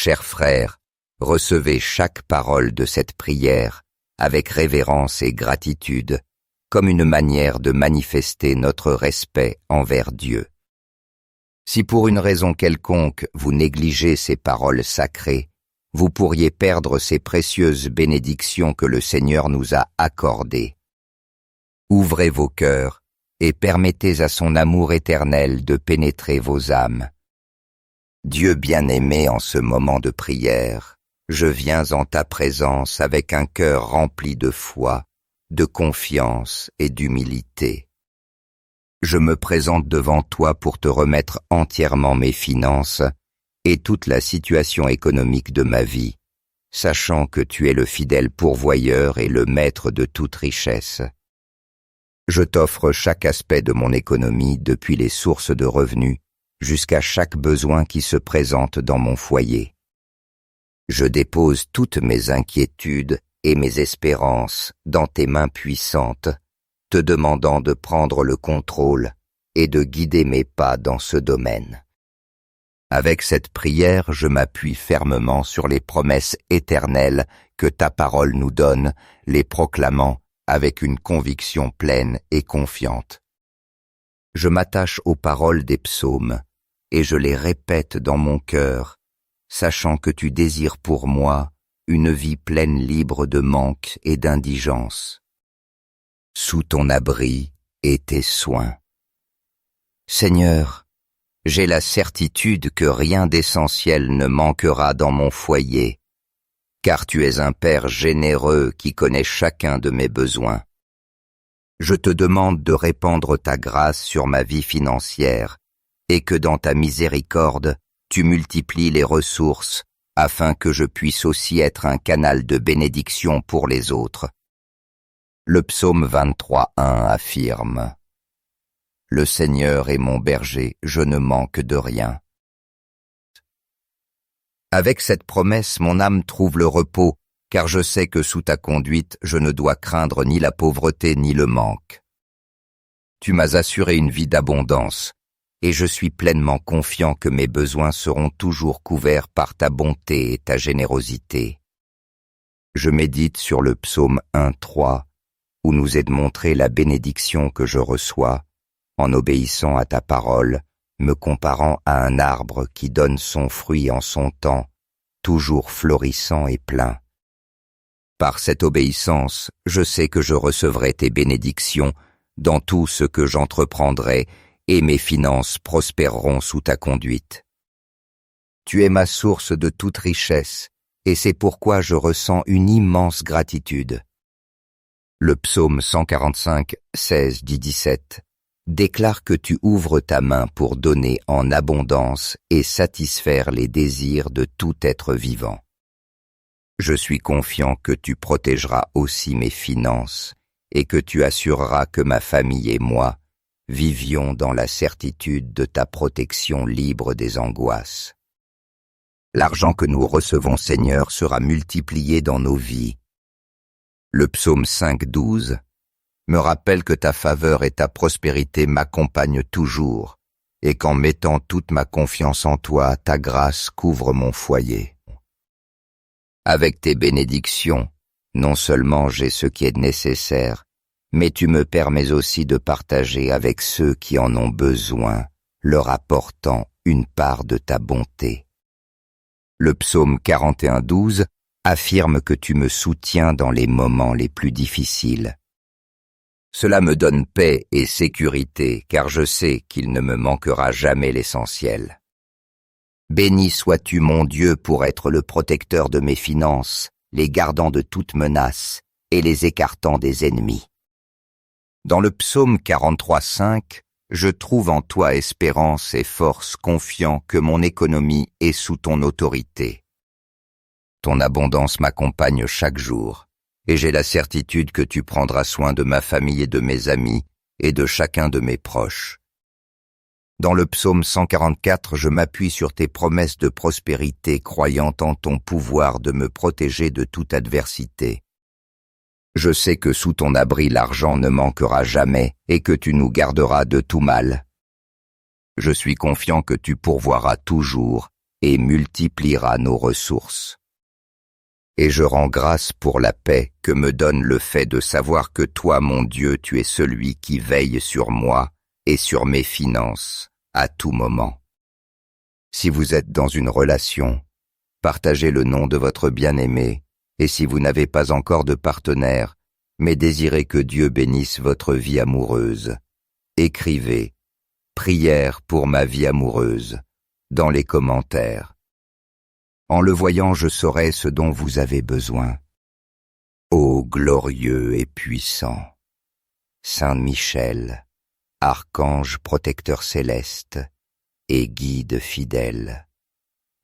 Chers frères, recevez chaque parole de cette prière avec révérence et gratitude, comme une manière de manifester notre respect envers Dieu. Si pour une raison quelconque vous négligez ces paroles sacrées, vous pourriez perdre ces précieuses bénédictions que le Seigneur nous a accordées. Ouvrez vos cœurs et permettez à son amour éternel de pénétrer vos âmes. Dieu bien-aimé, en ce moment de prière, je viens en ta présence avec un cœur rempli de foi, de confiance et d'humilité. Je me présente devant toi pour te remettre entièrement mes finances et toute la situation économique de ma vie, sachant que tu es le fidèle pourvoyeur et le maître de toute richesse. Je t'offre chaque aspect de mon économie, depuis les sources de revenus jusqu'à chaque besoin qui se présente dans mon foyer. Je dépose toutes mes inquiétudes et mes espérances dans tes mains puissantes, te demandant de prendre le contrôle et de guider mes pas dans ce domaine. Avec cette prière, je m'appuie fermement sur les promesses éternelles que ta parole nous donne, les proclamant avec une conviction pleine et confiante. Je m'attache aux paroles des psaumes et je les répète dans mon cœur, sachant que tu désires pour moi une vie pleine libre de manque et d'indigence. Sous ton abri et tes soins. Seigneur, j'ai la certitude que rien d'essentiel ne manquera dans mon foyer, car tu es un Père généreux qui connaît chacun de mes besoins. Je te demande de répandre ta grâce sur ma vie financière et que dans ta miséricorde, tu multiplies les ressources afin que je puisse aussi être un canal de bénédiction pour les autres. Le psaume 23:1 affirme: « Le Seigneur est mon berger, je ne manque de rien. » Avec cette promesse, mon âme trouve le repos, car je sais que sous ta conduite, je ne dois craindre ni la pauvreté ni le manque. Tu m'as assuré une vie d'abondance, et je suis pleinement confiant que mes besoins seront toujours couverts par ta bonté et ta générosité. Je médite sur le psaume 1:3, où nous est montrée la bénédiction que je reçois, en obéissant à ta parole, me comparant à un arbre qui donne son fruit en son temps, toujours florissant et plein. Par cette obéissance, je sais que je recevrai tes bénédictions dans tout ce que j'entreprendrai, et mes finances prospéreront sous ta conduite. Tu es ma source de toute richesse, et c'est pourquoi je ressens une immense gratitude. Le psaume 145, 16-17 déclare que tu ouvres ta main pour donner en abondance et satisfaire les désirs de tout être vivant. Je suis confiant que tu protégeras aussi mes finances et que tu assureras que ma famille et moi vivions dans la certitude de ta protection libre des angoisses. L'argent que nous recevons, Seigneur, sera multiplié dans nos vies. Le psaume 5:12 me rappelle que ta faveur et ta prospérité m'accompagnent toujours, et qu'en mettant toute ma confiance en toi, ta grâce couvre mon foyer. Avec tes bénédictions, non seulement j'ai ce qui est nécessaire, mais tu me permets aussi de partager avec ceux qui en ont besoin, leur apportant une part de ta bonté. Le psaume 41:12 affirme que tu me soutiens dans les moments les plus difficiles. Cela me donne paix et sécurité, car je sais qu'il ne me manquera jamais l'essentiel. Béni sois-tu, mon Dieu, pour être le protecteur de mes finances, les gardant de toute menace et les écartant des ennemis. Dans le psaume 43:5, je trouve en toi espérance et force, confiant que mon économie est sous ton autorité. Ton abondance m'accompagne chaque jour, et j'ai la certitude que tu prendras soin de ma famille et de mes amis, et de chacun de mes proches. Dans le psaume 144, je m'appuie sur tes promesses de prospérité, croyant en ton pouvoir de me protéger de toute adversité. Je sais que sous ton abri l'argent ne manquera jamais, et que tu nous garderas de tout mal. Je suis confiant que tu pourvoiras toujours, et multipliera nos ressources. Et je rends grâce pour la paix que me donne le fait de savoir que toi, mon Dieu, tu es celui qui veille sur moi et sur mes finances à tout moment. Si vous êtes dans une relation, partagez le nom de votre bien-aimé, et si vous n'avez pas encore de partenaire, mais désirez que Dieu bénisse votre vie amoureuse, écrivez « Prière pour ma vie amoureuse » dans les commentaires. En le voyant, je saurai ce dont vous avez besoin. Ô glorieux et puissant, Saint Michel, archange protecteur céleste et guide fidèle,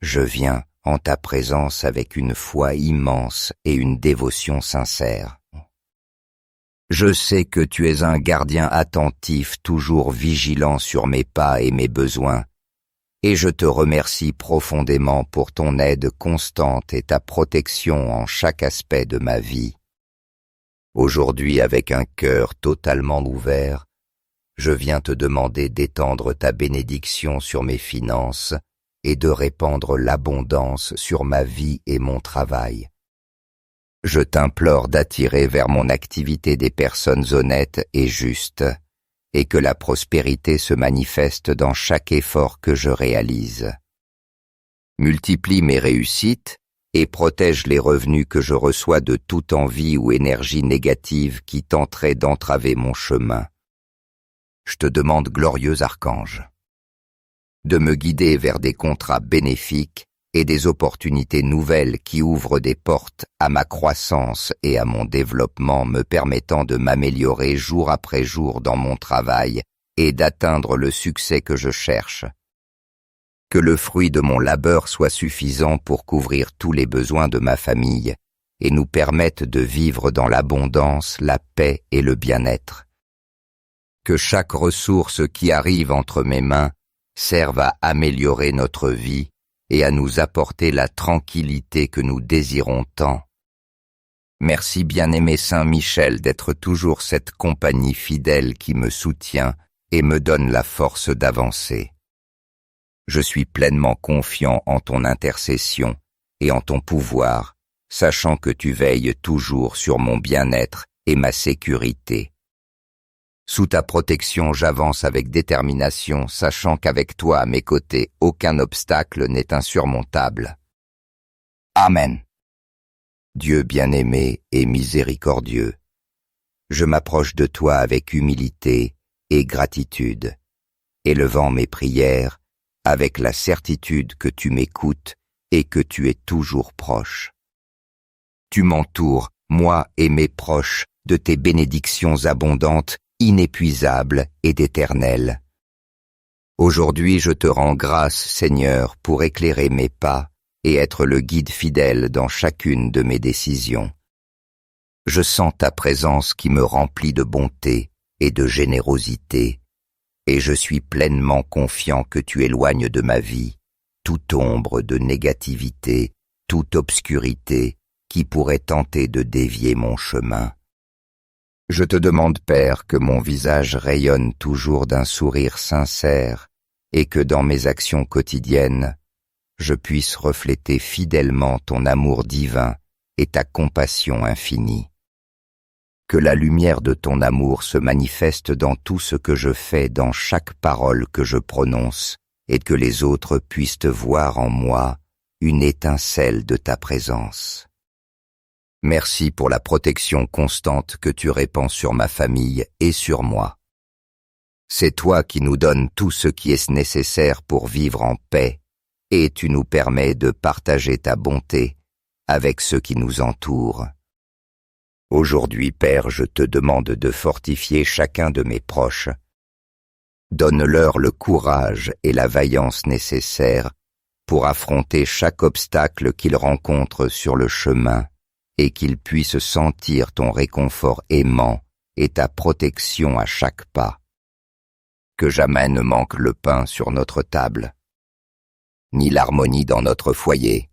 je viens en ta présence avec une foi immense et une dévotion sincère. Je sais que tu es un gardien attentif, toujours vigilant sur mes pas et mes besoins, et je te remercie profondément pour ton aide constante et ta protection en chaque aspect de ma vie. Aujourd'hui, avec un cœur totalement ouvert, je viens te demander d'étendre ta bénédiction sur mes finances et de répandre l'abondance sur ma vie et mon travail. Je t'implore d'attirer vers mon activité des personnes honnêtes et justes, et que la prospérité se manifeste dans chaque effort que je réalise. Multiplie mes réussites et protège les revenus que je reçois de toute envie ou énergie négative qui tenterait d'entraver mon chemin. Je te demande, glorieux archange, de me guider vers des contrats bénéfiques et des opportunités nouvelles qui ouvrent des portes à ma croissance et à mon développement, me permettant de m'améliorer jour après jour dans mon travail et d'atteindre le succès que je cherche. Que le fruit de mon labeur soit suffisant pour couvrir tous les besoins de ma famille et nous permette de vivre dans l'abondance, la paix et le bien-être. Que chaque ressource qui arrive entre mes mains serve à améliorer notre vie et à nous apporter la tranquillité que nous désirons tant. Merci, bien-aimé Saint Michel, d'être toujours cette compagnie fidèle qui me soutient et me donne la force d'avancer. Je suis pleinement confiant en ton intercession et en ton pouvoir, sachant que tu veilles toujours sur mon bien-être et ma sécurité. Sous ta protection, j'avance avec détermination, sachant qu'avec toi à mes côtés, aucun obstacle n'est insurmontable. Amen. Dieu bien-aimé et miséricordieux, je m'approche de toi avec humilité et gratitude, élevant mes prières avec la certitude que tu m'écoutes et que tu es toujours proche. Tu m'entoures, moi et mes proches, de tes bénédictions abondantes, inépuisable et d'éternel. Aujourd'hui, je te rends grâce, Seigneur, pour éclairer mes pas et être le guide fidèle dans chacune de mes décisions. Je sens ta présence qui me remplit de bonté et de générosité, et je suis pleinement confiant que tu éloignes de ma vie toute ombre de négativité, toute obscurité qui pourrait tenter de dévier mon chemin. Je te demande, Père, que mon visage rayonne toujours d'un sourire sincère et que dans mes actions quotidiennes, je puisse refléter fidèlement ton amour divin et ta compassion infinie. Que la lumière de ton amour se manifeste dans tout ce que je fais, dans chaque parole que je prononce, et que les autres puissent voir en moi une étincelle de ta présence. Merci pour la protection constante que tu répands sur ma famille et sur moi. C'est toi qui nous donnes tout ce qui est nécessaire pour vivre en paix, et tu nous permets de partager ta bonté avec ceux qui nous entourent. Aujourd'hui, Père, je te demande de fortifier chacun de mes proches. Donne-leur le courage et la vaillance nécessaires pour affronter chaque obstacle qu'ils rencontrent sur le chemin, et qu'ils puissent sentir ton réconfort aimant et ta protection à chaque pas. Que jamais ne manque le pain sur notre table, ni l'harmonie dans notre foyer.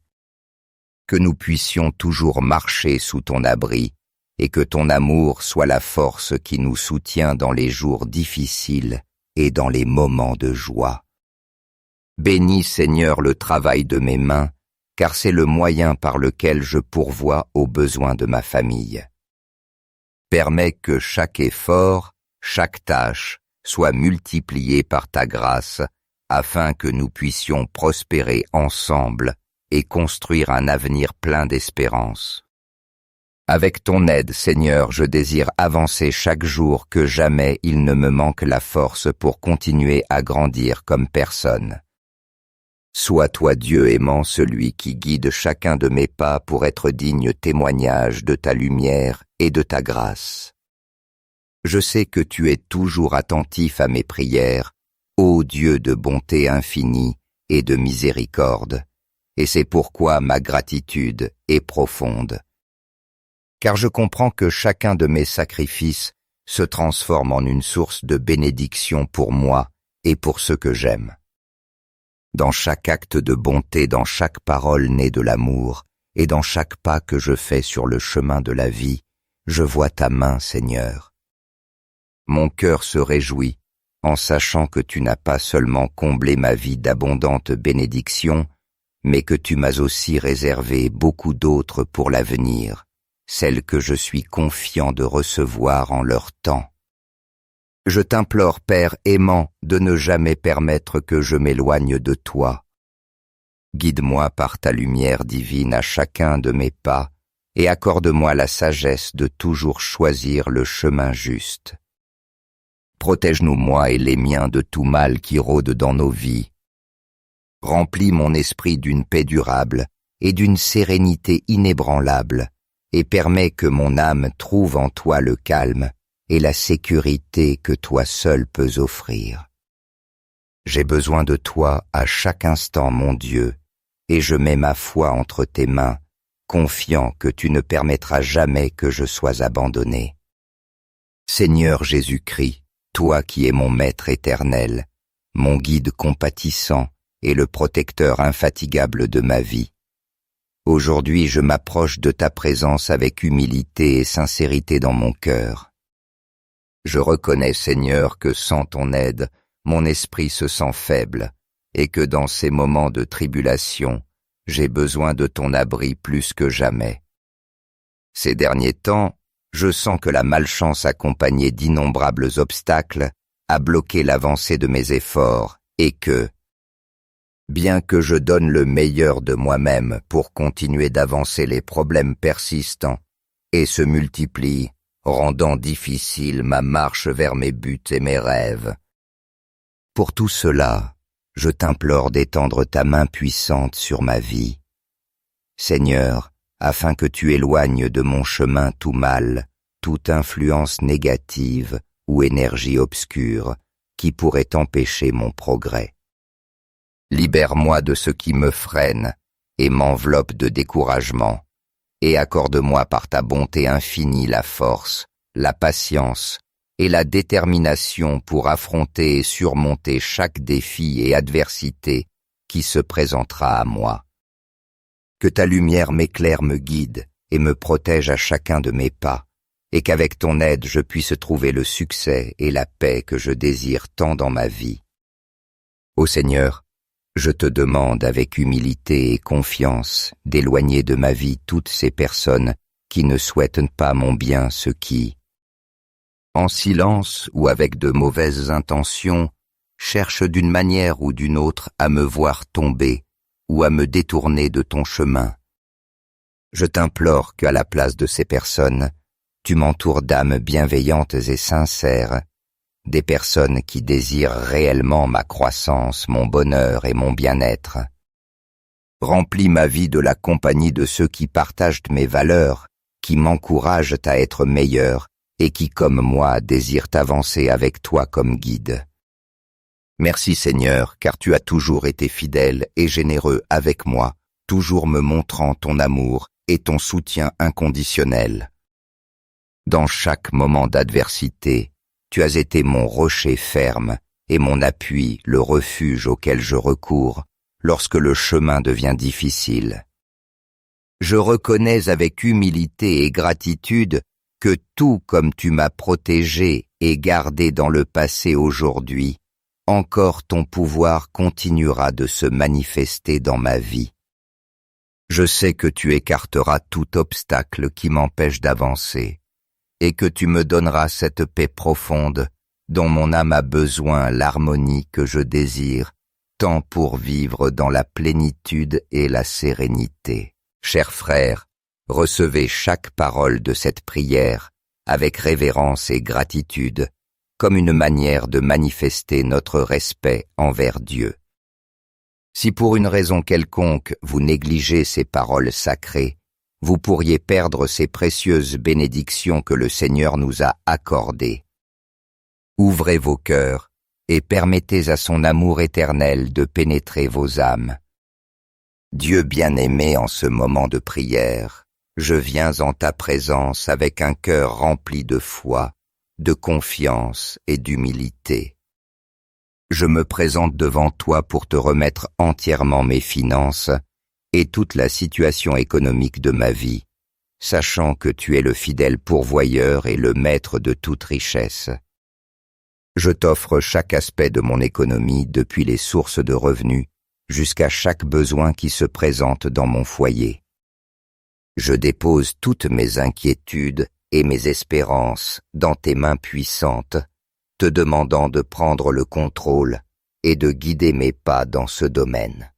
Que nous puissions toujours marcher sous ton abri, et que ton amour soit la force qui nous soutient dans les jours difficiles et dans les moments de joie. Bénis, Seigneur, le travail de mes mains, car c'est le moyen par lequel je pourvois aux besoins de ma famille. Permets que chaque effort, chaque tâche, soit multiplié par ta grâce, afin que nous puissions prospérer ensemble et construire un avenir plein d'espérance. Avec ton aide, Seigneur, je désire avancer chaque jour, que jamais il ne me manque la force pour continuer à grandir comme personne. Sois toi, Dieu aimant, celui qui guide chacun de mes pas pour être digne témoignage de ta lumière et de ta grâce. Je sais que tu es toujours attentif à mes prières, ô Dieu de bonté infinie et de miséricorde, et c'est pourquoi ma gratitude est profonde. Car je comprends que chacun de mes sacrifices se transforme en une source de bénédiction pour moi et pour ceux que j'aime. Dans chaque acte de bonté, dans chaque parole née de l'amour, et dans chaque pas que je fais sur le chemin de la vie, je vois ta main, Seigneur. Mon cœur se réjouit en sachant que tu n'as pas seulement comblé ma vie d'abondantes bénédictions, mais que tu m'as aussi réservé beaucoup d'autres pour l'avenir, celles que je suis confiant de recevoir en leur temps. Je t'implore, Père aimant, de ne jamais permettre que je m'éloigne de toi. Guide-moi par ta lumière divine à chacun de mes pas et accorde-moi la sagesse de toujours choisir le chemin juste. Protège-nous, moi et les miens, de tout mal qui rôde dans nos vies. Remplis mon esprit d'une paix durable et d'une sérénité inébranlable, et permets que mon âme trouve en toi le calme et la sécurité que toi seul peux offrir. J'ai besoin de toi à chaque instant, mon Dieu, et je mets ma foi entre tes mains, confiant que tu ne permettras jamais que je sois abandonné. Seigneur Jésus-Christ, toi qui es mon Maître éternel, mon guide compatissant et le protecteur infatigable de ma vie, aujourd'hui je m'approche de ta présence avec humilité et sincérité dans mon cœur. Je reconnais, Seigneur, que sans ton aide, mon esprit se sent faible, et que dans ces moments de tribulation, j'ai besoin de ton abri plus que jamais. Ces derniers temps, je sens que la malchance accompagnée d'innombrables obstacles a bloqué l'avancée de mes efforts, et que, bien que je donne le meilleur de moi-même pour continuer d'avancer, les problèmes persistants et se multiplient, rendant difficile ma marche vers mes buts et mes rêves. Pour tout cela, je t'implore d'étendre ta main puissante sur ma vie. Seigneur, afin que tu éloignes de mon chemin tout mal, toute influence négative ou énergie obscure qui pourrait empêcher mon progrès. Libère-moi de ce qui me freine et m'enveloppe de découragement, et accorde-moi par ta bonté infinie la force, la patience et la détermination pour affronter et surmonter chaque défi et adversité qui se présentera à moi. Que ta lumière m'éclaire, me guide et me protège à chacun de mes pas, et qu'avec ton aide je puisse trouver le succès et la paix que je désire tant dans ma vie. Ô Seigneur, je te demande avec humilité et confiance d'éloigner de ma vie toutes ces personnes qui ne souhaitent pas mon bien, ceux qui, en silence ou avec de mauvaises intentions, cherchent d'une manière ou d'une autre à me voir tomber ou à me détourner de ton chemin. Je t'implore qu'à la place de ces personnes, tu m'entoures d'âmes bienveillantes et sincères, des personnes qui désirent réellement ma croissance, mon bonheur et mon bien-être. Remplis ma vie de la compagnie de ceux qui partagent mes valeurs, qui m'encouragent à être meilleur et qui, comme moi, désirent avancer avec toi comme guide. Merci Seigneur, car tu as toujours été fidèle et généreux avec moi, toujours me montrant ton amour et ton soutien inconditionnel. Dans chaque moment d'adversité, tu as été mon rocher ferme et mon appui, le refuge auquel je recours lorsque le chemin devient difficile. Je reconnais avec humilité et gratitude que tout comme tu m'as protégé et gardé dans le passé aujourd'hui, encore ton pouvoir continuera de se manifester dans ma vie. Je sais que tu écarteras tout obstacle qui m'empêche d'avancer, et que tu me donneras cette paix profonde dont mon âme a besoin, l'harmonie que je désire, tant pour vivre dans la plénitude et la sérénité. Chers frères, recevez chaque parole de cette prière avec révérence et gratitude, comme une manière de manifester notre respect envers Dieu. Si pour une raison quelconque vous négligez ces paroles sacrées, vous pourriez perdre ces précieuses bénédictions que le Seigneur nous a accordées. Ouvrez vos cœurs et permettez à son amour éternel de pénétrer vos âmes. Dieu bien-aimé, en ce moment de prière, je viens en ta présence avec un cœur rempli de foi, de confiance et d'humilité. Je me présente devant toi pour te remettre entièrement mes finances et toute la situation économique de ma vie, sachant que tu es le fidèle pourvoyeur et le maître de toute richesse. Je t'offre chaque aspect de mon économie, depuis les sources de revenus jusqu'à chaque besoin qui se présente dans mon foyer. Je dépose toutes mes inquiétudes et mes espérances dans tes mains puissantes, te demandant de prendre le contrôle et de guider mes pas dans ce domaine.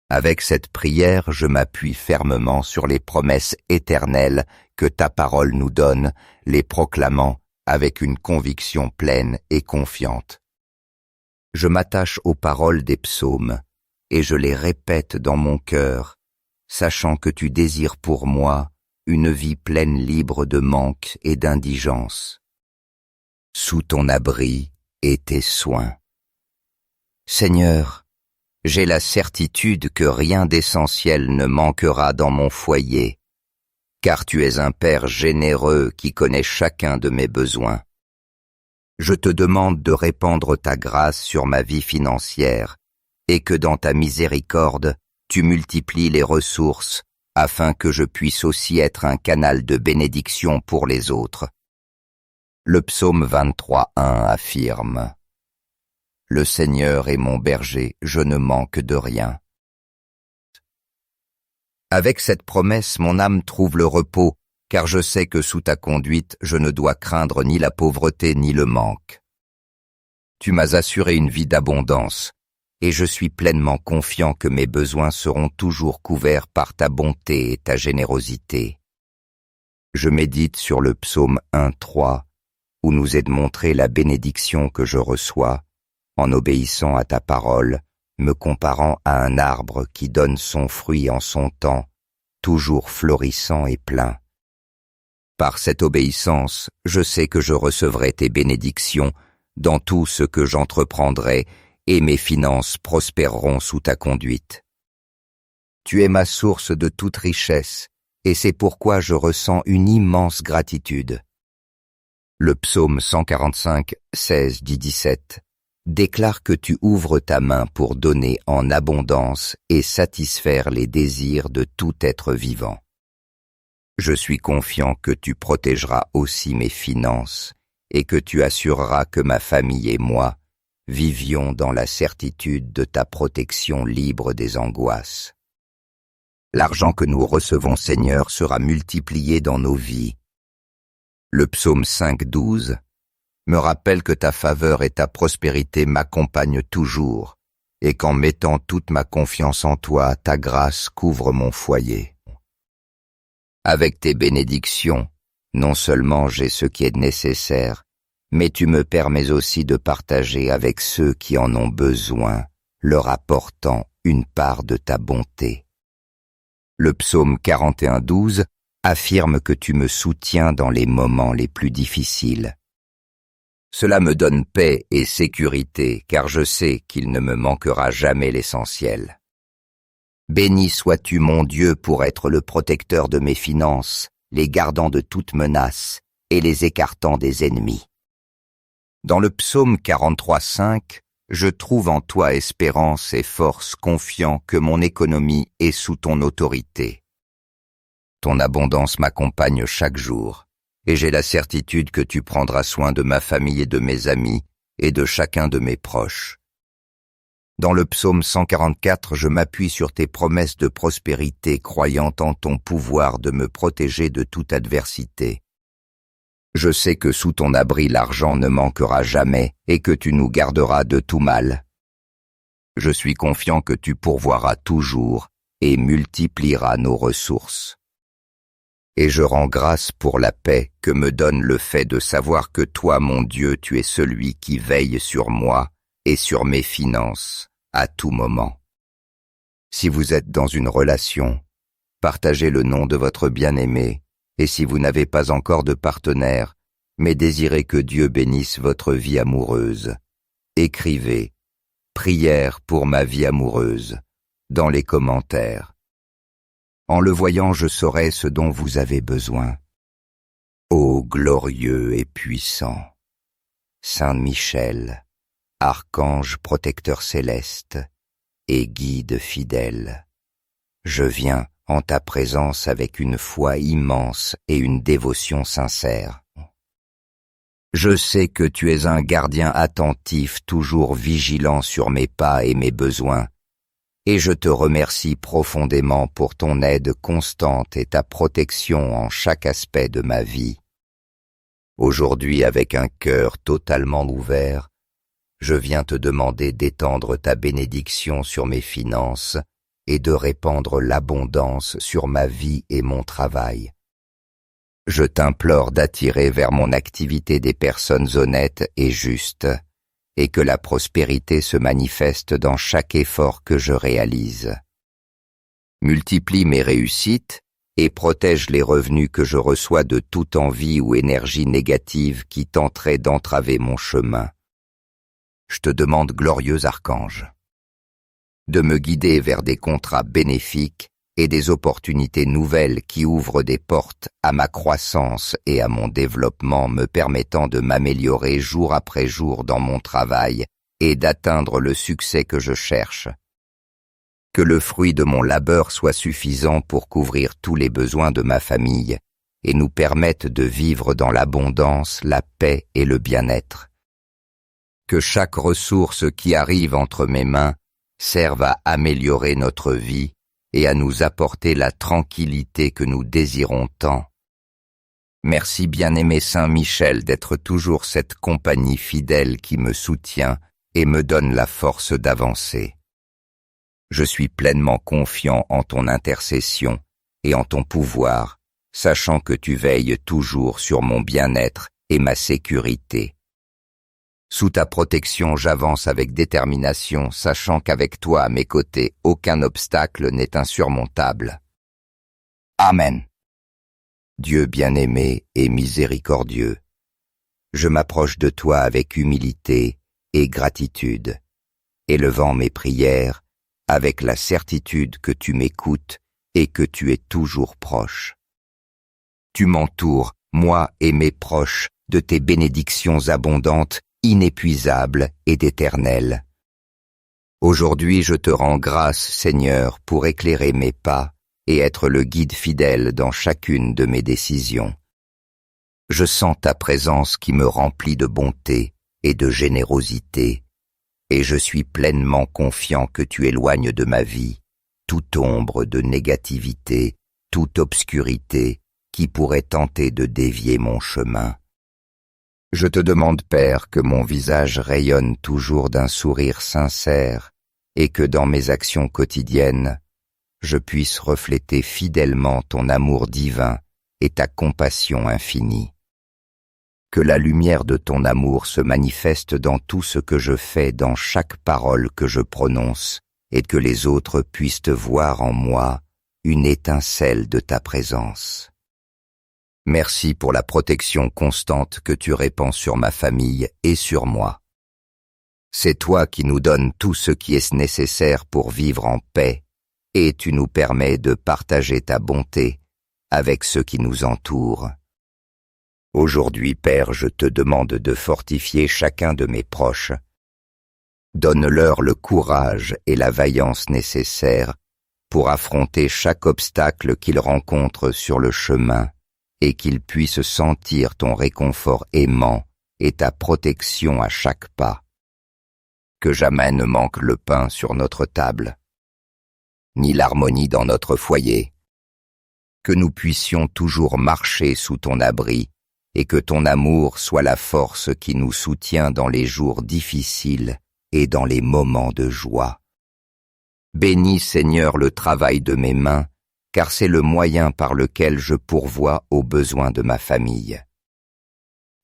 Avec cette prière, je m'appuie fermement sur les promesses éternelles que ta parole nous donne, les proclamant avec une conviction pleine et confiante. Je m'attache aux paroles des psaumes et je les répète dans mon cœur, sachant que tu désires pour moi une vie pleine libre de manque et d'indigence. Sous ton abri et tes soins. Seigneur, j'ai la certitude que rien d'essentiel ne manquera dans mon foyer, car tu es un Père généreux qui connaît chacun de mes besoins. Je te demande de répandre ta grâce sur ma vie financière et que dans ta miséricorde, tu multiplies les ressources afin que je puisse aussi être un canal de bénédiction pour les autres. Le psaume 23:1 affirme « Le Seigneur est mon berger, je ne manque de rien. » Avec cette promesse, mon âme trouve le repos, car je sais que sous ta conduite, je ne dois craindre ni la pauvreté ni le manque. Tu m'as assuré une vie d'abondance, et je suis pleinement confiant que mes besoins seront toujours couverts par ta bonté et ta générosité. Je médite sur le psaume 1:3, où nous est montrée la bénédiction que je reçois, en obéissant à ta parole, me comparant à un arbre qui donne son fruit en son temps, toujours florissant et plein. Par cette obéissance, je sais que je recevrai tes bénédictions dans tout ce que j'entreprendrai, et mes finances prospéreront sous ta conduite. Tu es ma source de toute richesse, et c'est pourquoi je ressens une immense gratitude. Le psaume 145, 16-17 déclare que tu ouvres ta main pour donner en abondance et satisfaire les désirs de tout être vivant. Je suis confiant que tu protégeras aussi mes finances et que tu assureras que ma famille et moi vivions dans la certitude de ta protection libre des angoisses. L'argent que nous recevons, Seigneur, sera multiplié dans nos vies. Le psaume 5:12 me rappelle que ta faveur et ta prospérité m'accompagnent toujours, et qu'en mettant toute ma confiance en toi, ta grâce couvre mon foyer. Avec tes bénédictions, non seulement j'ai ce qui est nécessaire, mais tu me permets aussi de partager avec ceux qui en ont besoin, leur apportant une part de ta bonté. Le psaume 41:12 affirme que tu me soutiens dans les moments les plus difficiles. Cela me donne paix et sécurité, car je sais qu'il ne me manquera jamais l'essentiel. Béni sois-tu, mon Dieu, pour être le protecteur de mes finances, les gardant de toute menace et les écartant des ennemis. Dans le psaume 43:5, je trouve en toi espérance et force, confiant que mon économie est sous ton autorité. Ton abondance m'accompagne chaque jour, et j'ai la certitude que tu prendras soin de ma famille et de mes amis, et de chacun de mes proches. Dans le psaume 144, je m'appuie sur tes promesses de prospérité, croyant en ton pouvoir de me protéger de toute adversité. Je sais que sous ton abri l'argent ne manquera jamais et que tu nous garderas de tout mal. Je suis confiant que tu pourvoiras toujours et multiplieras nos ressources. Et je rends grâce pour la paix que me donne le fait de savoir que toi, mon Dieu, tu es celui qui veille sur moi et sur mes finances à tout moment. Si vous êtes dans une relation, partagez le nom de votre bien-aimé, et si vous n'avez pas encore de partenaire, mais désirez que Dieu bénisse votre vie amoureuse, écrivez « Prière pour ma vie amoureuse » dans les commentaires. En le voyant, je saurai ce dont vous avez besoin. Ô glorieux et puissant, Saint Michel, archange protecteur céleste et guide fidèle, je viens en ta présence avec une foi immense et une dévotion sincère. Je sais que tu es un gardien attentif, toujours vigilant sur mes pas et mes besoins, et je te remercie profondément pour ton aide constante et ta protection en chaque aspect de ma vie. Aujourd'hui, avec un cœur totalement ouvert, je viens te demander d'étendre ta bénédiction sur mes finances et de répandre l'abondance sur ma vie et mon travail. Je t'implore d'attirer vers mon activité des personnes honnêtes et justes, et que la prospérité se manifeste dans chaque effort que je réalise. Multiplie mes réussites et protège les revenus que je reçois de toute envie ou énergie négative qui tenterait d'entraver mon chemin. Je te demande, glorieux archange, de me guider vers des contrats bénéfiques et des opportunités nouvelles qui ouvrent des portes à ma croissance et à mon développement, me permettant de m'améliorer jour après jour dans mon travail et d'atteindre le succès que je cherche. Que le fruit de mon labeur soit suffisant pour couvrir tous les besoins de ma famille et nous permette de vivre dans l'abondance, la paix et le bien-être. Que chaque ressource qui arrive entre mes mains serve à améliorer notre vie et à nous apporter la tranquillité que nous désirons tant. Merci, bien-aimé Saint Michel, d'être toujours cette compagnie fidèle qui me soutient et me donne la force d'avancer. Je suis pleinement confiant en ton intercession et en ton pouvoir, sachant que tu veilles toujours sur mon bien-être et ma sécurité. Sous ta protection, j'avance avec détermination, sachant qu'avec toi à mes côtés, aucun obstacle n'est insurmontable. Amen. Dieu bien-aimé et miséricordieux, je m'approche de toi avec humilité et gratitude, élevant mes prières avec la certitude que tu m'écoutes et que tu es toujours proche. Tu m'entoures, moi et mes proches, de tes bénédictions abondantes, inépuisables et d'éternelles. Aujourd'hui, je te rends grâce, Seigneur, pour éclairer mes pas et être le guide fidèle dans chacune de mes décisions. Je sens ta présence qui me remplit de bonté et de générosité, et je suis pleinement confiant que tu éloignes de ma vie toute ombre de négativité, toute obscurité qui pourrait tenter de dévier mon chemin. Je te demande, Père, que mon visage rayonne toujours d'un sourire sincère et que dans mes actions quotidiennes, je puisse refléter fidèlement ton amour divin et ta compassion infinie. Que la lumière de ton amour se manifeste dans tout ce que je fais, dans chaque parole que je prononce, et que les autres puissent voir en moi une étincelle de ta présence. Merci pour la protection constante que tu répands sur ma famille et sur moi. C'est toi qui nous donnes tout ce qui est nécessaire pour vivre en paix, et tu nous permets de partager ta bonté avec ceux qui nous entourent. Aujourd'hui, Père, je te demande de fortifier chacun de mes proches. Donne-leur le courage et la vaillance nécessaires pour affronter chaque obstacle qu'ils rencontrent sur le chemin et qu'ils puissent sentir ton réconfort aimant et ta protection à chaque pas. Que jamais ne manque le pain sur notre table, ni l'harmonie dans notre foyer. Que nous puissions toujours marcher sous ton abri, et que ton amour soit la force qui nous soutient dans les jours difficiles et dans les moments de joie. Bénis, Seigneur, le travail de mes mains, car c'est le moyen par lequel je pourvois aux besoins de ma famille.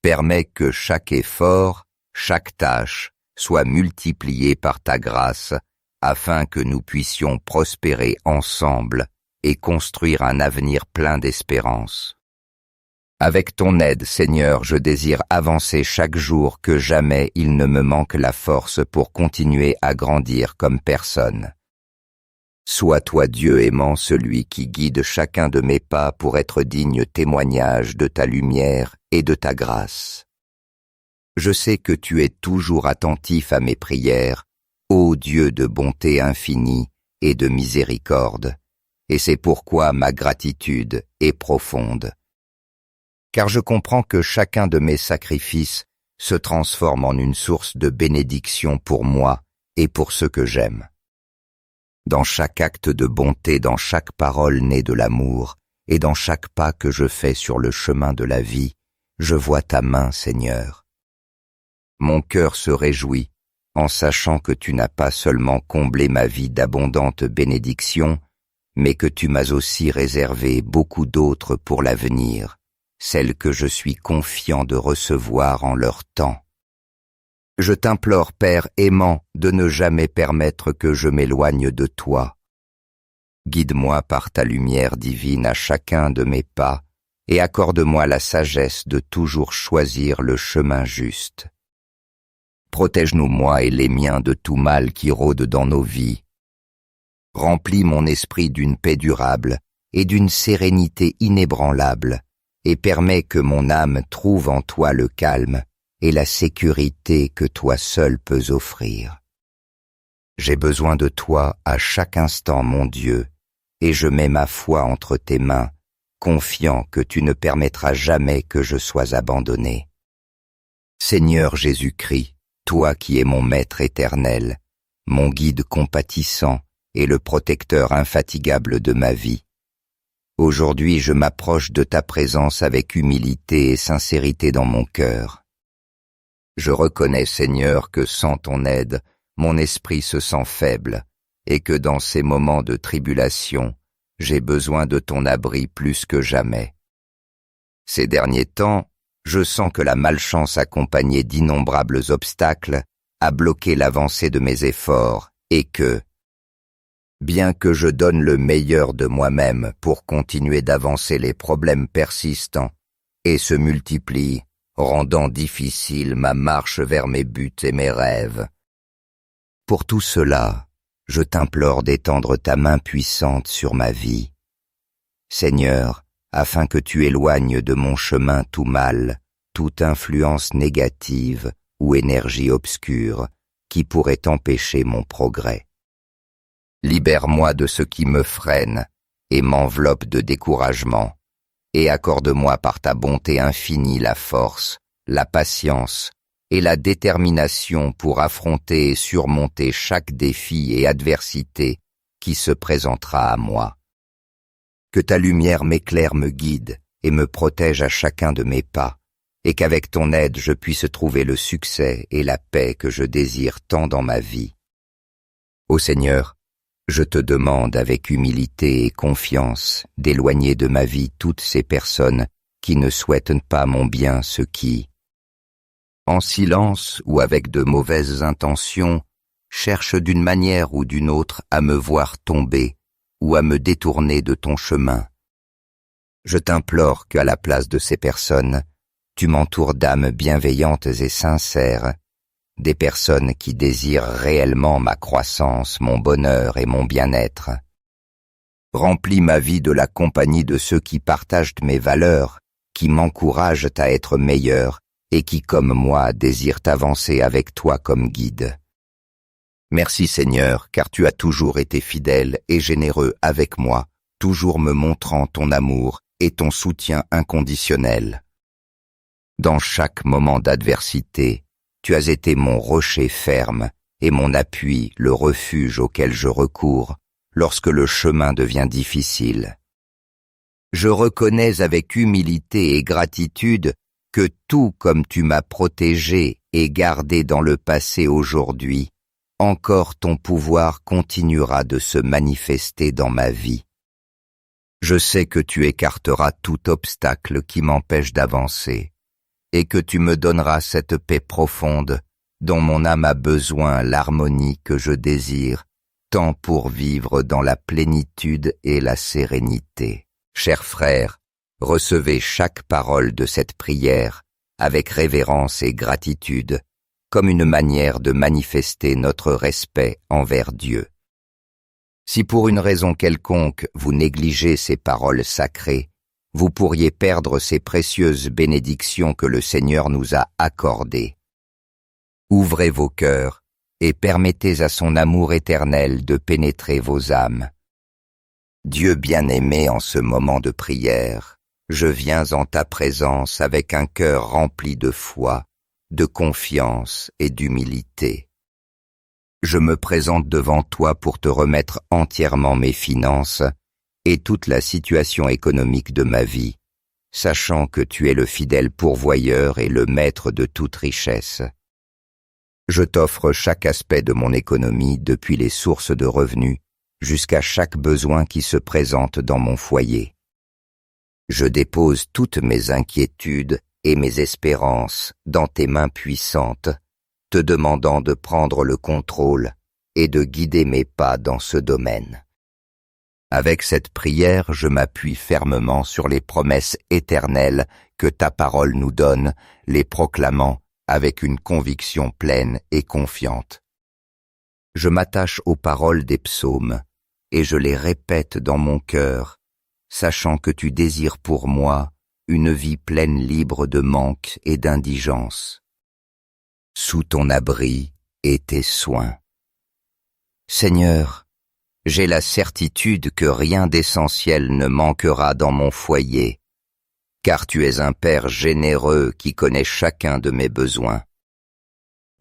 Permets que chaque effort, chaque tâche, soit multiplié par ta grâce, afin que nous puissions prospérer ensemble et construire un avenir plein d'espérance. Avec ton aide, Seigneur, je désire avancer chaque jour, que jamais il ne me manque la force pour continuer à grandir comme personne. Sois toi, Dieu aimant, celui qui guide chacun de mes pas pour être digne témoignage de ta lumière et de ta grâce. Je sais que tu es toujours attentif à mes prières, ô Dieu de bonté infinie et de miséricorde, et c'est pourquoi ma gratitude est profonde. Car je comprends que chacun de mes sacrifices se transforme en une source de bénédiction pour moi et pour ceux que j'aime. Dans chaque acte de bonté, dans chaque parole née de l'amour, et dans chaque pas que je fais sur le chemin de la vie, je vois ta main, Seigneur. Mon cœur se réjouit en sachant que tu n'as pas seulement comblé ma vie d'abondantes bénédictions, mais que tu m'as aussi réservé beaucoup d'autres pour l'avenir, celles que je suis confiant de recevoir en leur temps. Je t'implore, Père aimant, de ne jamais permettre que je m'éloigne de toi. Guide-moi par ta lumière divine à chacun de mes pas, et accorde-moi la sagesse de toujours choisir le chemin juste. Protège-nous, moi et les miens, de tout mal qui rôde dans nos vies. Remplis mon esprit d'une paix durable et d'une sérénité inébranlable, et permets que mon âme trouve en toi le calme et la sécurité que toi seul peux offrir. J'ai besoin de toi à chaque instant, mon Dieu, et je mets ma foi entre tes mains, confiant que tu ne permettras jamais que je sois abandonné. Seigneur Jésus-Christ, toi qui es mon Maître éternel, mon guide compatissant et le protecteur infatigable de ma vie, aujourd'hui je m'approche de ta présence avec humilité et sincérité dans mon cœur. Je reconnais, Seigneur, que sans ton aide, mon esprit se sent faible, et que dans ces moments de tribulation, j'ai besoin de ton abri plus que jamais. Ces derniers temps, je sens que la malchance accompagnée d'innombrables obstacles a bloqué l'avancée de mes efforts, et que, bien que je donne le meilleur de moi-même pour continuer d'avancer, les problèmes persistants et se multiplient, rendant difficile ma marche vers mes buts et mes rêves. Pour tout cela, je t'implore d'étendre ta main puissante sur ma vie. Seigneur, afin que tu éloignes de mon chemin tout mal, toute influence négative ou énergie obscure qui pourrait empêcher mon progrès. Libère-moi de ce qui me freine et m'enveloppe de découragement, et accorde-moi par ta bonté infinie la force, la patience et la détermination pour affronter et surmonter chaque défi et adversité qui se présentera à moi. Que ta lumière m'éclaire, me guide et me protège à chacun de mes pas, et qu'avec ton aide je puisse trouver le succès et la paix que je désire tant dans ma vie. Ô Seigneur, je te demande avec humilité et confiance d'éloigner de ma vie toutes ces personnes qui ne souhaitent pas mon bien, ceux qui, en silence ou avec de mauvaises intentions, cherchent d'une manière ou d'une autre à me voir tomber ou à me détourner de ton chemin. Je t'implore qu'à la place de ces personnes, tu m'entoures d'âmes bienveillantes et sincères, des personnes qui désirent réellement ma croissance, mon bonheur et mon bien-être. Remplis ma vie de la compagnie de ceux qui partagent mes valeurs, qui m'encouragent à être meilleur et qui, comme moi, désirent avancer avec toi comme guide. Merci Seigneur, car tu as toujours été fidèle et généreux avec moi, toujours me montrant ton amour et ton soutien inconditionnel. Dans chaque moment d'adversité, tu as été mon rocher ferme et mon appui, le refuge auquel je recours lorsque le chemin devient difficile. Je reconnais avec humilité et gratitude que tout comme tu m'as protégé et gardé dans le passé aujourd'hui, encore ton pouvoir continuera de se manifester dans ma vie. Je sais que tu écarteras tout obstacle qui m'empêche d'avancer, et que tu me donneras cette paix profonde dont mon âme a besoin, l'harmonie que je désire, tant pour vivre dans la plénitude et la sérénité. Chers frères, recevez chaque parole de cette prière avec révérence et gratitude, comme une manière de manifester notre respect envers Dieu. Si pour une raison quelconque vous négligez ces paroles sacrées, vous pourriez perdre ces précieuses bénédictions que le Seigneur nous a accordées. Ouvrez vos cœurs et permettez à son amour éternel de pénétrer vos âmes. Dieu bien-aimé, en ce moment de prière, je viens en ta présence avec un cœur rempli de foi, de confiance et d'humilité. Je me présente devant toi pour te remettre entièrement mes finances et toute la situation économique de ma vie, sachant que tu es le fidèle pourvoyeur et le maître de toute richesse. Je t'offre chaque aspect de mon économie, depuis les sources de revenus jusqu'à chaque besoin qui se présente dans mon foyer. Je dépose toutes mes inquiétudes et mes espérances dans tes mains puissantes, te demandant de prendre le contrôle et de guider mes pas dans ce domaine. Avec cette prière, je m'appuie fermement sur les promesses éternelles que ta parole nous donne, les proclamant avec une conviction pleine et confiante. Je m'attache aux paroles des psaumes et je les répète dans mon cœur, sachant que tu désires pour moi une vie pleine libre de manque et d'indigence. Sous ton abri et tes soins. Seigneur, j'ai la certitude que rien d'essentiel ne manquera dans mon foyer, car tu es un Père généreux qui connaît chacun de mes besoins.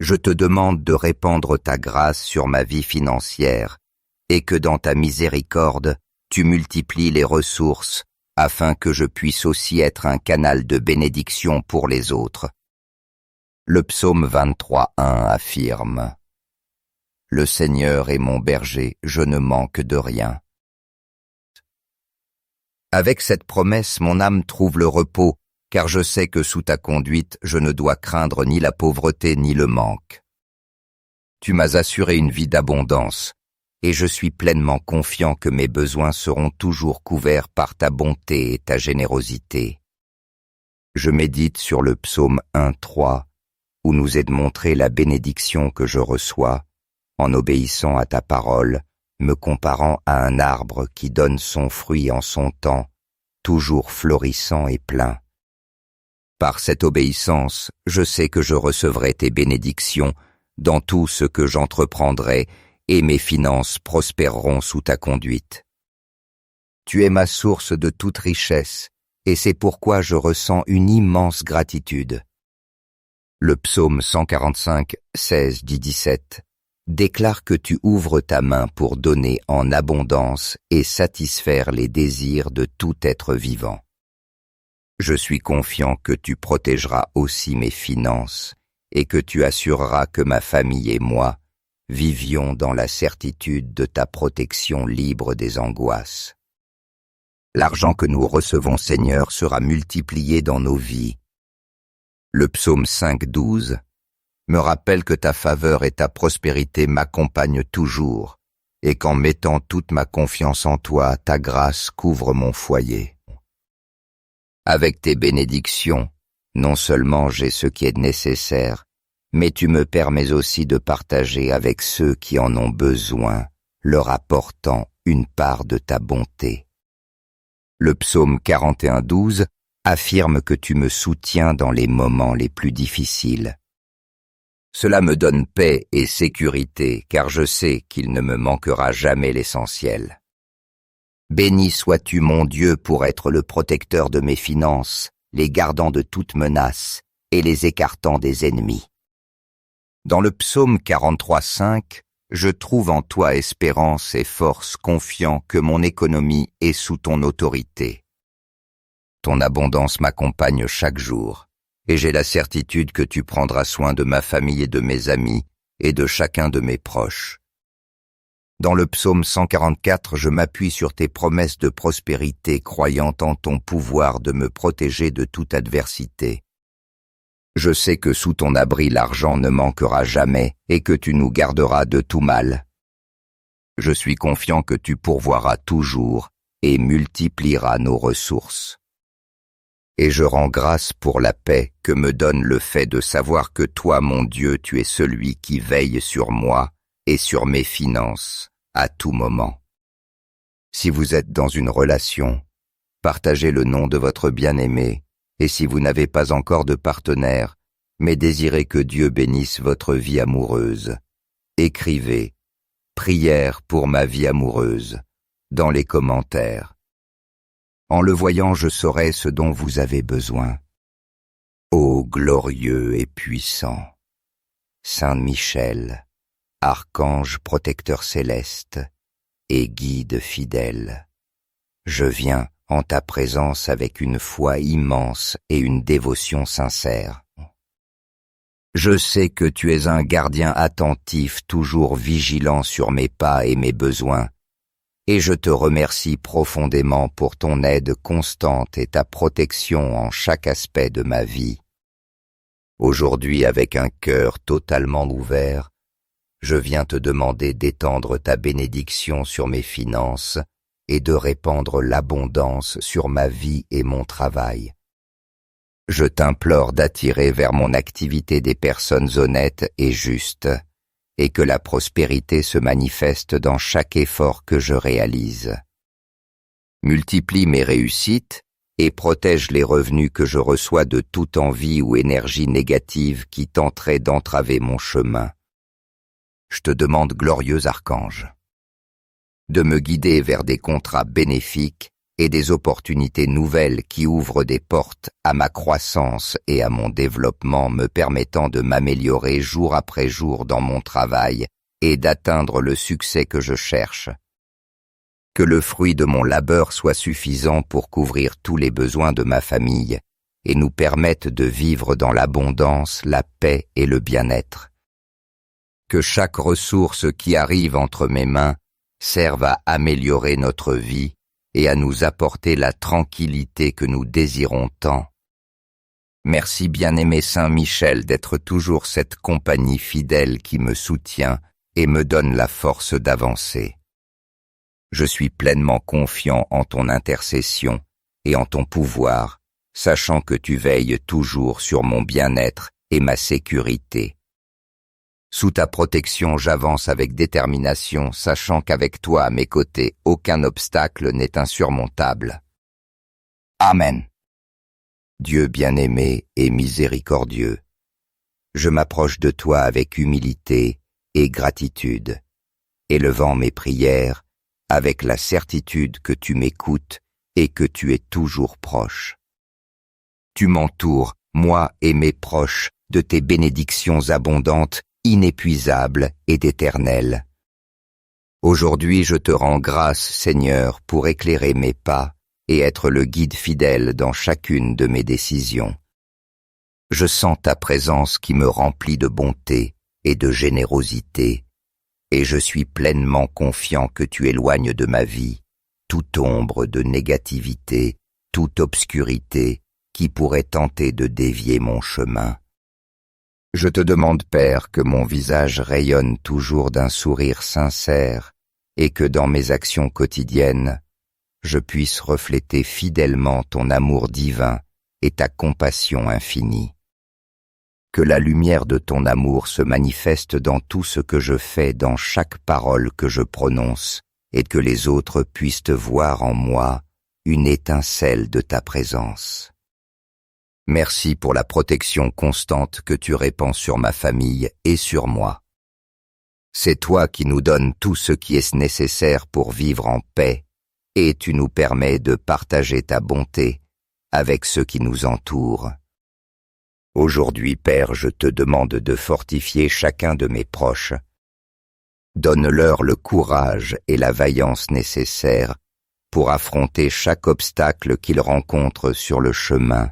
Je te demande de répandre ta grâce sur ma vie financière et que dans ta miséricorde, tu multiplies les ressources afin que je puisse aussi être un canal de bénédiction pour les autres. Le psaume 23:1 affirme « Le Seigneur est mon berger, je ne manque de rien. » Avec cette promesse, mon âme trouve le repos, car je sais que sous ta conduite, je ne dois craindre ni la pauvreté ni le manque. Tu m'as assuré une vie d'abondance, et je suis pleinement confiant que mes besoins seront toujours couverts par ta bonté et ta générosité. Je médite sur le psaume 1:3, où nous est montrée la bénédiction que je reçois, en obéissant à ta parole, me comparant à un arbre qui donne son fruit en son temps, toujours florissant et plein. Par cette obéissance, je sais que je recevrai tes bénédictions dans tout ce que j'entreprendrai, et mes finances prospéreront sous ta conduite. Tu es ma source de toute richesse, et c'est pourquoi je ressens une immense gratitude. Le psaume 145, 16-17 déclare que tu ouvres ta main pour donner en abondance et satisfaire les désirs de tout être vivant. Je suis confiant que tu protégeras aussi mes finances et que tu assureras que ma famille et moi vivions dans la certitude de ta protection libre des angoisses. L'argent que nous recevons, Seigneur, sera multiplié dans nos vies. Le psaume 5:12 me rappelle que ta faveur et ta prospérité m'accompagnent toujours, et qu'en mettant toute ma confiance en toi, ta grâce couvre mon foyer. Avec tes bénédictions, non seulement j'ai ce qui est nécessaire, mais tu me permets aussi de partager avec ceux qui en ont besoin, leur apportant une part de ta bonté. Le psaume 41:12 affirme que tu me soutiens dans les moments les plus difficiles. Cela me donne paix et sécurité, car je sais qu'il ne me manquera jamais l'essentiel. Béni sois-tu, mon Dieu, pour être le protecteur de mes finances, les gardant de toute menace, et les écartant des ennemis. Dans le psaume 43,5, je trouve en toi espérance et force, confiant que mon économie est sous ton autorité. Ton abondance m'accompagne chaque jour, et j'ai la certitude que tu prendras soin de ma famille et de mes amis, et de chacun de mes proches. Dans le psaume 144, je m'appuie sur tes promesses de prospérité, croyant en ton pouvoir de me protéger de toute adversité. Je sais que sous ton abri l'argent ne manquera jamais et que tu nous garderas de tout mal. Je suis confiant que tu pourvoiras toujours et multiplieras nos ressources. Et je rends grâce pour la paix que me donne le fait de savoir que toi, mon Dieu, tu es celui qui veille sur moi et sur mes finances à tout moment. Si vous êtes dans une relation, partagez le nom de votre bien-aimé, et si vous n'avez pas encore de partenaire, mais désirez que Dieu bénisse votre vie amoureuse, écrivez « Prière pour ma vie amoureuse » dans les commentaires. En le voyant, je saurai ce dont vous avez besoin. Ô glorieux et puissant, Saint Michel, archange protecteur céleste et guide fidèle, je viens en ta présence avec une foi immense et une dévotion sincère. Je sais que tu es un gardien attentif, toujours vigilant sur mes pas et mes besoins, et je te remercie profondément pour ton aide constante et ta protection en chaque aspect de ma vie. Aujourd'hui, avec un cœur totalement ouvert, je viens te demander d'étendre ta bénédiction sur mes finances et de répandre l'abondance sur ma vie et mon travail. Je t'implore d'attirer vers mon activité des personnes honnêtes et justes, et que la prospérité se manifeste dans chaque effort que je réalise. Multiplie mes réussites et protège les revenus que je reçois de toute envie ou énergie négative qui tenterait d'entraver mon chemin. Je te demande, glorieux archange, de me guider vers des contrats bénéfiques et des opportunités nouvelles qui ouvrent des portes à ma croissance et à mon développement, me permettant de m'améliorer jour après jour dans mon travail et d'atteindre le succès que je cherche. Que le fruit de mon labeur soit suffisant pour couvrir tous les besoins de ma famille et nous permette de vivre dans l'abondance, la paix et le bien-être. Que chaque ressource qui arrive entre mes mains serve à améliorer notre vie et à nous apporter la tranquillité que nous désirons tant. Merci, bien-aimé Saint Michel, d'être toujours cette compagnie fidèle qui me soutient et me donne la force d'avancer. Je suis pleinement confiant en ton intercession et en ton pouvoir, sachant que tu veilles toujours sur mon bien-être et ma sécurité. Sous ta protection, j'avance avec détermination, sachant qu'avec toi à mes côtés, aucun obstacle n'est insurmontable. Amen. Dieu bien-aimé et miséricordieux, je m'approche de toi avec humilité et gratitude, élevant mes prières avec la certitude que tu m'écoutes et que tu es toujours proche. Tu m'entoures, moi et mes proches, de tes bénédictions abondantes, inépuisable et d'éternel. Aujourd'hui, je te rends grâce, Seigneur, pour éclairer mes pas et être le guide fidèle dans chacune de mes décisions. Je sens ta présence qui me remplit de bonté et de générosité, et je suis pleinement confiant que tu éloignes de ma vie toute ombre de négativité, toute obscurité qui pourrait tenter de dévier mon chemin. Je te demande, Père, que mon visage rayonne toujours d'un sourire sincère et que dans mes actions quotidiennes, je puisse refléter fidèlement ton amour divin et ta compassion infinie. Que la lumière de ton amour se manifeste dans tout ce que je fais, dans chaque parole que je prononce, et que les autres puissent voir en moi une étincelle de ta présence. Merci pour la protection constante que tu répands sur ma famille et sur moi. C'est toi qui nous donnes tout ce qui est nécessaire pour vivre en paix, et tu nous permets de partager ta bonté avec ceux qui nous entourent. Aujourd'hui, Père, je te demande de fortifier chacun de mes proches. Donne-leur le courage et la vaillance nécessaires pour affronter chaque obstacle qu'ils rencontrent sur le chemin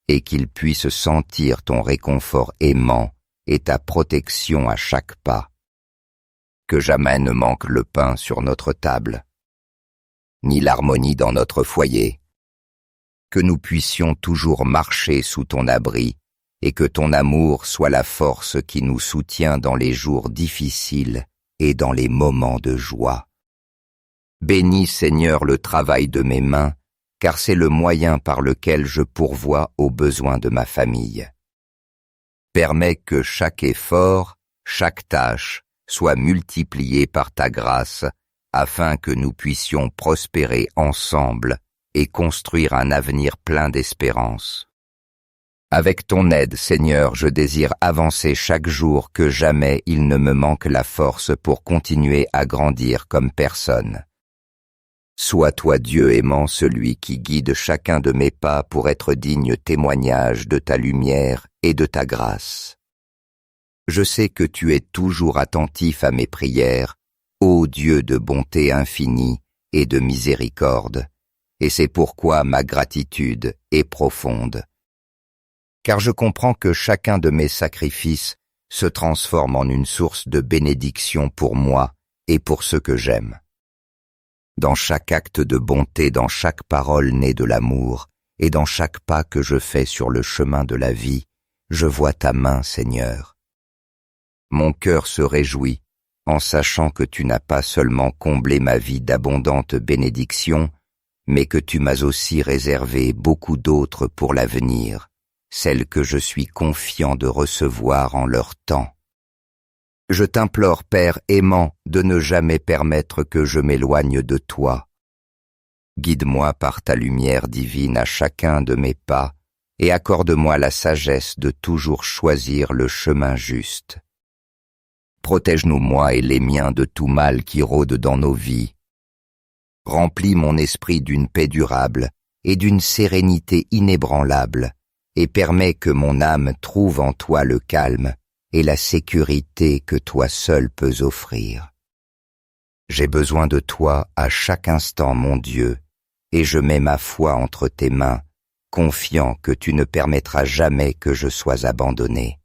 et qu'ils puissent sentir ton réconfort aimant et ta protection à chaque pas. Que jamais ne manque le pain sur notre table, ni l'harmonie dans notre foyer. Que nous puissions toujours marcher sous ton abri et que ton amour soit la force qui nous soutient dans les jours difficiles et dans les moments de joie. Bénis, Seigneur, le travail de mes mains, car c'est le moyen par lequel je pourvois aux besoins de ma famille. Permets que chaque effort, chaque tâche, soit multiplié par ta grâce, afin que nous puissions prospérer ensemble et construire un avenir plein d'espérance. Avec ton aide, Seigneur, je désire avancer chaque jour, que jamais il ne me manque la force pour continuer à grandir comme personne. Sois toi, Dieu aimant, celui qui guide chacun de mes pas pour être digne témoignage de ta lumière et de ta grâce. Je sais que tu es toujours attentif à mes prières, ô Dieu de bonté infinie et de miséricorde, et c'est pourquoi ma gratitude est profonde. Car je comprends que chacun de mes sacrifices se transforme en une source de bénédiction pour moi et pour ceux que j'aime. Dans chaque acte de bonté, dans chaque parole née de l'amour, et dans chaque pas que je fais sur le chemin de la vie, je vois ta main, Seigneur. Mon cœur se réjouit en sachant que tu n'as pas seulement comblé ma vie d'abondantes bénédictions, mais que tu m'as aussi réservé beaucoup d'autres pour l'avenir, celles que je suis confiant de recevoir en leur temps. Je t'implore, Père aimant, de ne jamais permettre que je m'éloigne de toi. Guide-moi par ta lumière divine à chacun de mes pas et accorde-moi la sagesse de toujours choisir le chemin juste. Protège-nous, moi et les miens, de tout mal qui rôde dans nos vies. Remplis mon esprit d'une paix durable et d'une sérénité inébranlable, et permets que mon âme trouve en toi le calme et la sécurité que toi seul peux offrir. J'ai besoin de toi à chaque instant, mon Dieu, et je mets ma foi entre tes mains, confiant que tu ne permettras jamais que je sois abandonné.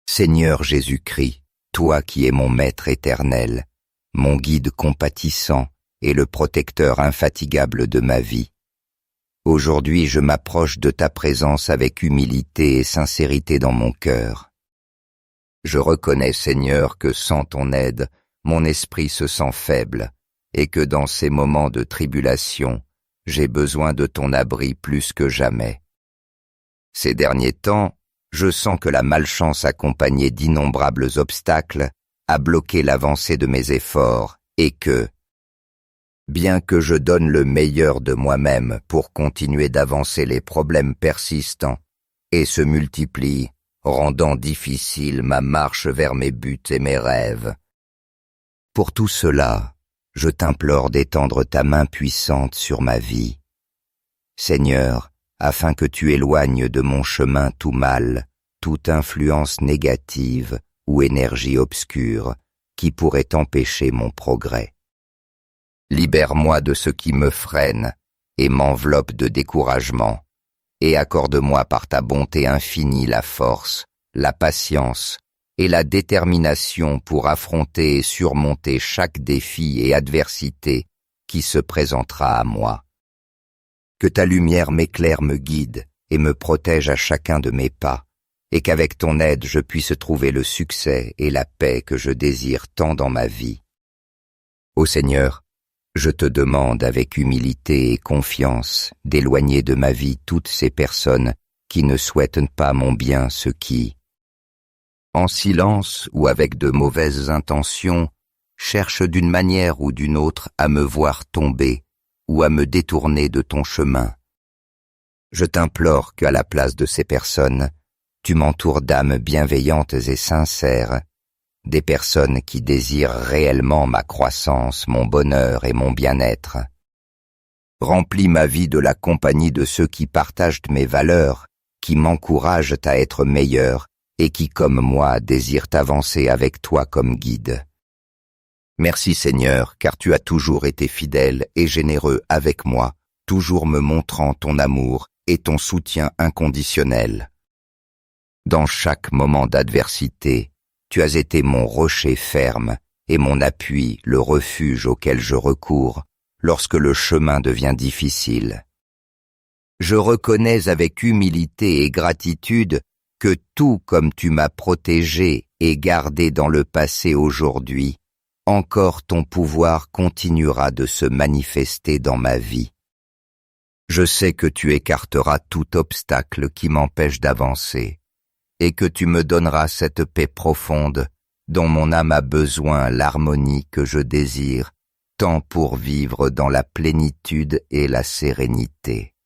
Seigneur Jésus-Christ, toi qui es mon Maître éternel, mon guide compatissant et le protecteur infatigable de ma vie, aujourd'hui je m'approche de ta présence avec humilité et sincérité dans mon cœur. Je reconnais, Seigneur, que sans ton aide, mon esprit se sent faible, et que dans ces moments de tribulation, j'ai besoin de ton abri plus que jamais. Ces derniers temps, je sens que la malchance accompagnée d'innombrables obstacles a bloqué l'avancée de mes efforts, et que, bien que je donne le meilleur de moi-même pour continuer d'avancer, les problèmes persistants et se multiplient, rendant difficile ma marche vers mes buts et mes rêves. Pour tout cela, je t'implore d'étendre ta main puissante sur ma vie. Seigneur, afin que tu éloignes de mon chemin tout mal, toute influence négative ou énergie obscure qui pourrait empêcher mon progrès. Libère-moi de ce qui me freine et m'enveloppe de découragement, et accorde-moi par ta bonté infinie la force, la patience et la détermination pour affronter et surmonter chaque défi et adversité qui se présentera à moi. Que ta lumière m'éclaire, me guide et me protège à chacun de mes pas, et qu'avec ton aide je puisse trouver le succès et la paix que je désire tant dans ma vie. Ô Seigneur, je te demande avec humilité et confiance d'éloigner de ma vie toutes ces personnes qui ne souhaitent pas mon bien, ceux qui, en silence ou avec de mauvaises intentions, cherchent d'une manière ou d'une autre à me voir tomber ou à me détourner de ton chemin. Je t'implore qu'à la place de ces personnes, tu m'entoures d'âmes bienveillantes et sincères, des personnes qui désirent réellement ma croissance, mon bonheur et mon bien-être. Remplis ma vie de la compagnie de ceux qui partagent mes valeurs qui m'encouragent à être meilleur et qui, comme moi, désirent avancer avec toi comme guide. Merci Seigneur, car tu as toujours été fidèle et généreux avec moi, toujours me montrant ton amour et ton soutien inconditionnel. Dans chaque moment d'adversité, tu as été mon rocher ferme et mon appui, le refuge auquel je recours lorsque le chemin devient difficile. Je reconnais avec humilité et gratitude que tout comme tu m'as protégé et gardé dans le passé aujourd'hui, encore ton pouvoir continuera de se manifester dans ma vie. Je sais que tu écarteras tout obstacle qui m'empêche d'avancer, et que tu me donneras cette paix profonde dont mon âme a besoin, l'harmonie que je désire, tant pour vivre dans la plénitude et la sérénité.